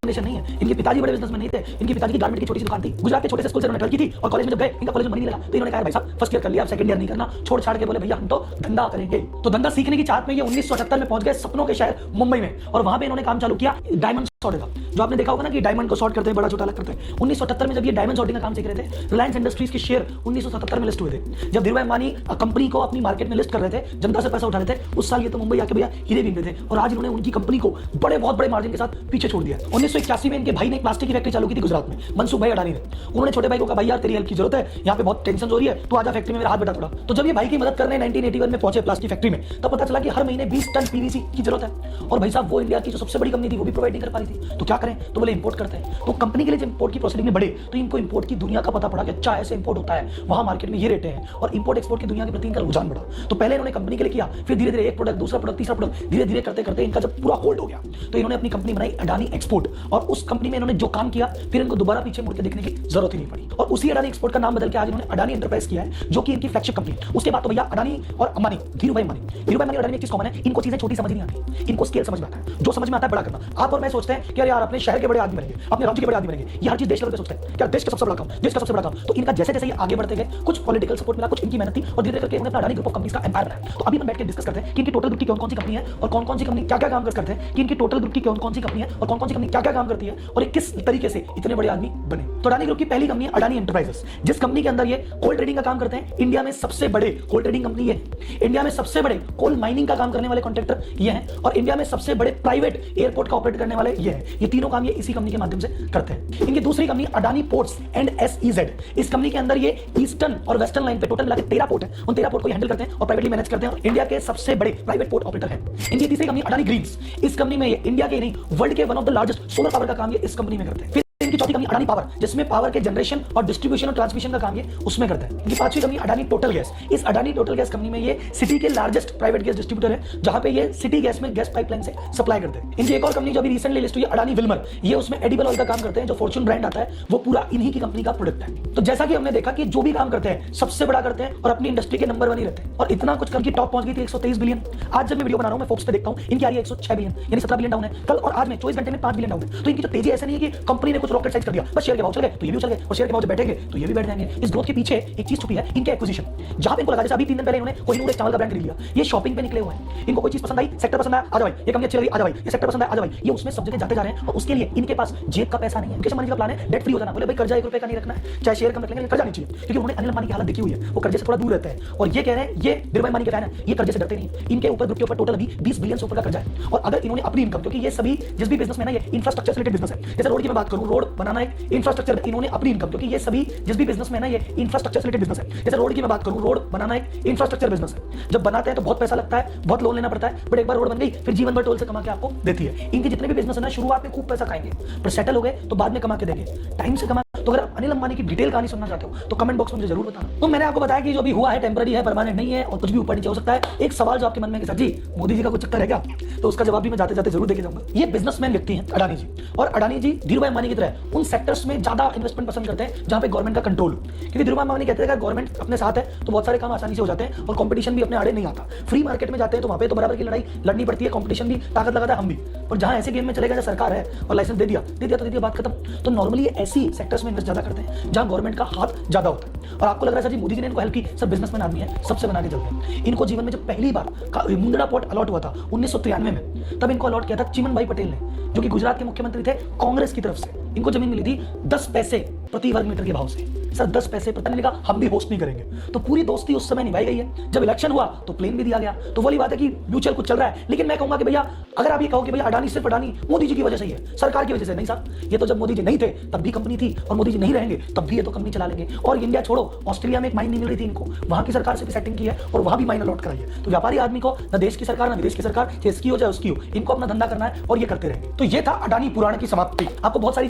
Relation नहीं है। इनके पिताजी बड़े बिजनेसमैन नहीं थे, इनके पिताजी की गारमेंट की छोटी सी दुकान थी, गुजरात के छोटे से स्कूल से इन्होंने 12वीं की थी और कॉलेज में जब गए इनका कॉलेज में मनी नहीं लगा तो इन्होंने कहा भाई साहब फर्स्ट ईयर कर लिया, अब सेकंड ईयर नहीं करना, छोड़ छाड़ के बोले भैया हम तो धंधा करेंगे। तो धंधा सीखने की चाहत में ये 1978 में पहुंच गए सपनों के शहर मुंबई में और वहां पे इन्होंने काम चालू किया डायमंड सॉर्टिंग का। जो आपने देखा होगा ना कि डायमंड को सॉर्ट करते हैं, बड़ा छोटा अलग करते हैं। 1977 में जब ये डायमंड सॉर्टिंग का काम सीख रहे थे, रिलायंस इंडस्ट्रीज के शेयर 1977 में लिस्ट हुए थे। जब धीरूभाई अंबानी कंपनी को अपनी मार्केट में लिस्ट कर रहे थे, जनता से पैसा उठा रहे थे, उस साल ये तो मुंबई आके भैया हीरे बीन रहे थे और आज इन्होंने उनकी कंपनी को बहुत बड़े मार्जिन के साथ पीछे छोड़ दिया। 1981 में इनके भाई ने एक प्लास्टिक की फैक्ट्री चालू की थी गुजरात में, मनसुख भाई अडानी ने। उन्होंने छोटे भाई को कहा भाई यार तेरी हेल्प की जरूरत है, यहाँ पे बहुत टेंशन हो रही है, तो आजा फैक्ट्री में मेरा हाथ बटा थोड़ा। तो जब ये भाई की मदद करने 1981 में पहुंचे प्लास्टिक फैक्ट्री में, तब पता चला कि हर महीने 20 टन पीवीसी की जरूरत है और भाई साहब वो इंडिया की जो सबसे बड़ी कंपनी थी वो भी प्रोवाइड नहीं कर पा रही थी। तो क्या करें, तो बोले इंपोर्ट करते हैं। तो कंपनी के लिए जब इंपोर्ट की प्रोसीडिंग में बढ़े तो इनको इंपोर्ट की दुनिया का पता पड़ा कि अच्छा ऐसे इंपोर्ट होता है, वहां मार्केट में ये रेट है और इंपोर्ट एक्सपोर्ट की दुनिया के प्रति इनका रुझान बढ़ा। तो पहले इन्होंने कंपनी के लिए किया, फिर धीरे धीरे एक प्रोडक्ट, दूसरा प्रोडक्ट, तीसरा प्रोडक्ट, धीरे धीरे करते करते इनका जब पूरा होल्ड हो गया तो इन्होंने अपनी कंपनी बनाई अडानी एक्सपोर्ट और उस कंपनी में इन्होंने जो काम किया फिर इनको दोबारा पीछे मुड़ के देखने की जरूरत ही नहीं पड़ी और उसी अडानी एक्सपोर्ट का नाम बदल के आज इन्होंने अडानी एंटरप्राइज किया है, जो कि इनकी फ्लैगशिप कंपनी है। उसके बाद तो भैया अडानी और अंबानी, धीरूभाई अंबानी और अडानी एक चीज कॉमन है, इनको चीजें छोटी समझ नहीं आती, इनको स्केल समझ में आता है। जो समझ में आता है बड़ा करना। आप और मैं सोचते हैं कि यार अपने शहर के बड़े आदमी बनेंगे, अपने राज्य के बड़े आदमी बनेंगे, ये हर चीज देश लेवल पे सोचते हैं, क्या देश का सबसे बड़ा काम, देश का सबसे बड़ा काम। तो इनका जैसे जैसे ये आगे बढ़ते गए, कुछ पॉलिटिकल सपोर्ट मिला, कुछ इनकी मेहनत थी और धीरे करके इन्होंने अपना अडानी ग्रुप ऑफ कंपनीज का एम्पायर बनाया। तो अभी हम बैठ के डिस्कस करते हैं कि इनकी टोटल ग्रुप की कौन-कौन सी कंपनी है और कौन-कौन सी कंपनी क्या-क्या काम करते हैं, कि इनकी टोटल ग्रुप की कौन-कौन सी कंपनी है और कौन-कौन सी कंपनी क्या-क्या काम करती है और ये किस तरीके से इतने बड़े आदमी बने। तो अडानी ग्रुप की पहली कंपनी है अडानी एंटरप्राइजेस, जिस कंपनी के अंदर ये कोल ट्रेडिंग का काम करते हैं। इंडिया में सबसे बड़े कोल ट्रेडिंग कंपनी है, इंडिया में सबसे बड़े कोल माइनिंग का काम करने वाले कॉन्ट्रैक्टर ये हैं और इंडिया में सबसे बड़े प्राइवेट एयरपोर्ट का ऑपरेट करने वाले ये हैं। ये तीनों काम ये इसी कंपनी के माध्यम से करते हैं। इनकी दूसरी company Adani ports and SEZ, इस कंपनी के अंदर ये ईस्टर्न और वेस्टर्न लाइन पे टोटल मिला के 13 पोर्ट है, उन 13 पोर्ट को हैंडल करते हैं और प्राइवेटली मैनेज करते हैं और इंडिया के सबसे बड़े प्राइवेट पोर्ट ऑपरेटर है। इनकी तीसरी कंपनी अडानी ग्रीन्स, इस कंपनी में ये इंडिया के नहीं वर्ल्ड के one of the largest solar power का काम ये इस कंपनी में करते हैं। इनकी चौथी कंपनी अडानी पावर, जिसमें पावर के जनरेशन और डिस्ट्रीब्यूशन और ट्रांसमिशन का काम ये उसमें करता है। इनकी पांचवी कंपनी अडानी टोटल गैस, इस अडानी टोटल गैस कंपनी में ये सिटी के लार्जेस्ट प्राइवेट गैस डिस्ट्रीब्यूटर है, जहां पे ये सिटी गैस में गैस पाइपलाइन से सप्लाई करते हैं। इनकी एक और कंपनी जो अभी रिसेंटली लिस्ट हुई है अडानी विल्मर, ये उसमें एडिबल ऑयल का काम करते हैं, जो फॉर्च्यून ब्रांड आता है वो पूरा इन्हीं की कंपनी का प्रोडक्ट है। तो जैसा कि हमने देखा कि जो भी काम करते हैं सबसे बड़ा करते हैं और अपनी इंडस्ट्री के नंबर 1 ही रहते हैं और इतना कुछ करके टॉप पहुंच गई थी 123 बिलियन। आज जब मैं वीडियो बना रहा हूं मैं फोर्ब्स पे देखता हूं इनकी आ रही है 106 बिलियन, यानी 17 बिलियन डाउन है। कल और आज में 24 घंटे में 5 बिलियन डाउन है। तो इनकी जो तेजी ऐसा नहीं है कि कंपनी ने कुछ रॉकेट साइज कर दिया, बस शेयर के भाव चल गए तो ये भी उछल गए और शेयर के भाव जब बैठेंगे तो ये भी बैठ जाएंगे। इस ग्रोथ के पीछे एक चीज छुपी है, इनके एक्विजिशन। जहां पे इनको लगा जैसे अभी 3 दिन पहले इन्होंने कोहिनूर एक चावल का ब्रांड खरीद लिया, ये शॉपिंग पे निकले हुए हैं। इनको कोई चीज पसंद आई, सेक्टर पसंद आया, आ जा भाई, ये कंपनी अच्छी लगी, आ जा भाई, ये सेक्टर पसंद आया, आ जा भाई, ये उसमें सब जगह जाते जा रहे हैं और उसके लिए इनके पास जेब का पैसा नहीं है। मुकेश अंबानी का प्लान है डेट फ्री हो जाना, बोले भाई कर्जा 1 रुपए का नहीं रखना है, चाहे शेयर कम रख लेंगे, कर्जा नहीं चाहिए, क्योंकि उन्होंने अनिल अंबानी की हालत देखी हुई है, वो कर्जे से थोड़ा दूर रहते हैं और ये कह रहे हैं, ये धीरूभाई अंबानी के फैन है, ये कर्जे से डरते नहीं। इनके ऊपर ग्रुप के ऊपर टोटल अभी 20 बिलियन से ऊपर का कर्जा है और अगर इन्होंने अपनी इनकम, क्योंकि ये सभी जिस भी बिजनेस में ना ये इंफ्रास्ट्रक्चर से रिलेटेड बिजनेस है, जैसे रोड की मैं बात करूं, रोड बनाना एक इंफ्रास्ट्रक्चर, इन्होंने अपनी इनकम, क्योंकि ये सभी जिस भी बिजनेस में ना ये इंफ्रास्ट्रक्चर से रिलेटेड बिजनेस है, जैसे रोड की मैं बात करूं, रोड बनाना एक इंफ्रास्ट्रक्चर बिजनेस है। जब बनाते हैं तो बहुत पैसा लगता है, बहुत लोन लेना पड़ता है, बट एक बार रोड बन गई फिर जीवन भर टोल से कमा के आपको देती है। इनके जितने भी बिजनेस है ना शुरुआत में खूब पैसा खाएंगे, पर सेटल हो गए तो बाद में कमा के देंगे, टाइम से कमा। तो अगर आप अनिल अंबानी की डिटेल कहानी सुनना चाहते हो तो कमेंट बॉक्स में मुझे जरूर बताना। तो मैंने आपको बताया कि जो भी हुआ है टेंपररी है, परमानेंट नहीं है और कुछ भी ऊपर नीचे हो सकता है। एक सवाल जो आपके मन में कि सर जी मोदी जी का कुछ चक्कर है क्या, तो उसका जवाब भी मैं जाते जाते जरूर देके जाऊंगा। ये बिजनेसमैन व्यक्ति हैं अडानी जी, और अडानी जी धीरूभाई अंबानी की तरह उन सेक्टर्स में ज्यादा इन्वेस्टमेंट पसंद करते हैं जहां पे गवर्नमेंट का कंट्रोल, क्योंकि धीरूभाई अंबानी कहते हैं कि गवर्नमेंट अपने साथ है तो बहुत सारे काम आसानी से हो जाते हैं और कंपटीशन भी अपने आड़े नहीं आता। फ्री मार्केट में जाते हैं तो वहां पे तो बराबर की लड़ाई लड़नी पड़ती है, कंपटीशन भी ताकत लगाता है हम भी, और जहां ऐसे गेम में चले गए सरकार है और लाइसेंस दे दिया तो दे दिया, बात खत्म। तो नॉर्मली ऐसी सेक्टर्स में इन्वेस्ट ज्यादा करते हैं जहां गवर्नमेंट का हाथ ज्यादा होता है। और आपको लग रहा है सर जी मोदी जी ने इनको हेल्प की, सब बिजनेसमैन आदमी है, सबसे बना के चलते हैं। इनको जीवन में जब पहली बार मुंदड़ा पोर्ट अलॉट हुआ था 1993 में, तब इनको अलॉट किया था चिमन भाई पटेल ने, जो कि गुजरात के मुख्यमंत्री थे कांग्रेस की तरफ से। इनको जमीन मिली थी 10 पैसे प्रति वर्ग मीटर के भाव से। सर 10 पैसे प्रति, मैंने कहा हम भी होस्ट नहीं करेंगे। तो पूरी दोस्ती उस समय निभाई गई है। जब इलेक्शन हुआ तो प्लेन भी दिया गया। तो वही बात है कि म्यूचुअल कुछ चल रहा है, लेकिन मैं कहूंगा कि भैया अगर आप ये कहो कि भैया अडानी सिर्फ अडानी मोदी जी की वजह से ही है, सरकार की वजह से नहीं साहब, ये तो जब मोदी जी नहीं थे तब भी कंपनी थी और मोदी जी नहीं रहेंगे तब भी ये तो कंपनी चला लेंगे। और इंडिया छोड़ो, ऑस्ट्रेलिया में एक माइन नहीं मिल रही थी इनको, वहां की सरकार से भी सेटिंग की है और वहां भी माइन अलॉट कराई है। तो व्यापारी आदमी को न देश की सरकार न विदेश की सरकार, चाहे इसकी हो चाहे उसकी हो, इनको अपना धंधा करना है और ये करते रहेंगे। तो ये था अडानी पुराण की समाप्ति। आपको बहुत सारी